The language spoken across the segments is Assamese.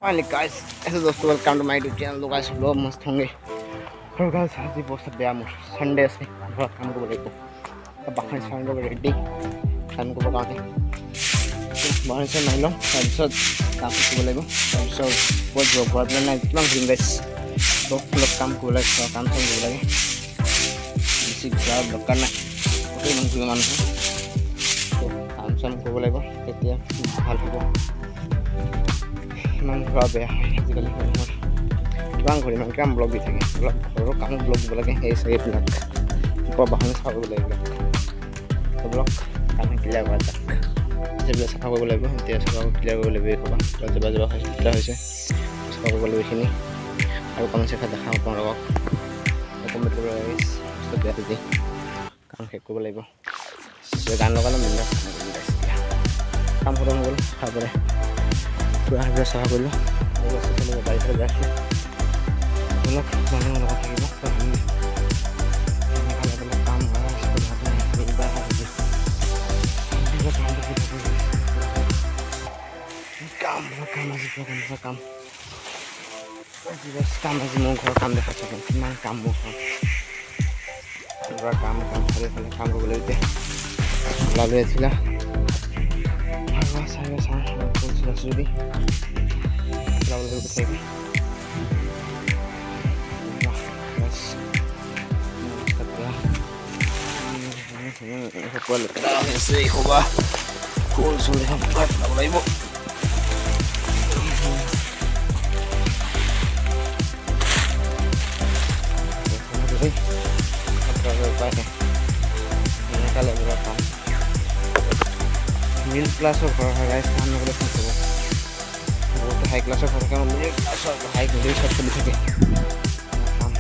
Finally, guys, ऐसे दोस्तों welcome to my YouTube channel. तो गाइस लोग मस्त होंगे और गाइस आज बहुत सब बेया मोर संडे से थोड़ा काम को बोलेको अब बाहर साउंड को रेडी काम को बगाते बाहर से नहीं लो एपिसोड काम को बोलेको एपिसोड बहुत जो बहुत ना इतना दिन गाइस तो लोग काम को बोले तो काम को बोले इसी जॉब लोग करना ओके मन को मान तो काम सब को बोलेको তেতিয়া ভাল হ'ব ইমান খোৱা বেয়া হয় আজিকালি মানুহৰ কিমান কৰি ইমান কাম ব্লগ দি থাকে অলপ ঘৰৰ কাম ব্লগ দিব লাগে এই চাৰিবিলাক বাহন চাব লাগিব ব্লগ কাম ক্লিয়াৰ কৰা যাক যেবিলাক চাফা কৰিব লাগিব এতিয়া চাফা ক্লিয়াৰ কৰিব লাগিব ক'বা যাবা হৈছে চাফা কৰিব লাগিব এইখিনি আৰু কাম চাফা দেখাম আপোনালোকক কমেণ্ট কৰিব লাগে বেয়া দি কাম শেষ কৰিব লাগিব গান লগালে মিলা কাম খতম হৈ গ'ল খাবলে পুৰা হাজাৰ চাফা কৰিলোঁ আৰু আছে মোবাইল চাই যাইছোঁ অলপ মানুহ লগত থাকিব কাম কাম আজি মোৰ ঘৰৰ কাম দেখাইছোঁ কিমান কাম মোৰ ঘৰ কাম ফালে কাম কৰিবলৈ এতিয়া ওলালৈ আছিলা যদি मिडिल क्लासर घर है गाइस काम नगले फंस हो बहुत हाई क्लासर घर का मिडिल क्लासर हाई मिडिल सब चली থাকে काम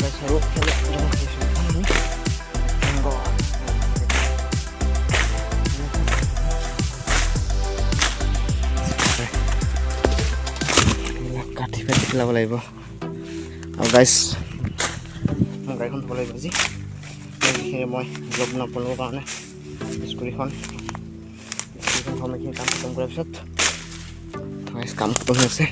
गाइस हरो चले जमा खाइছো কাটি পেটি লাব লাগিব আৰু গাইস মই গাড়ীখন থব লাগিব আজি মই ব্লগ নপলোৱাৰ কাৰণে স্কুটিখন কাম খতম কৰাৰ পিছত কাম খতম হৈছে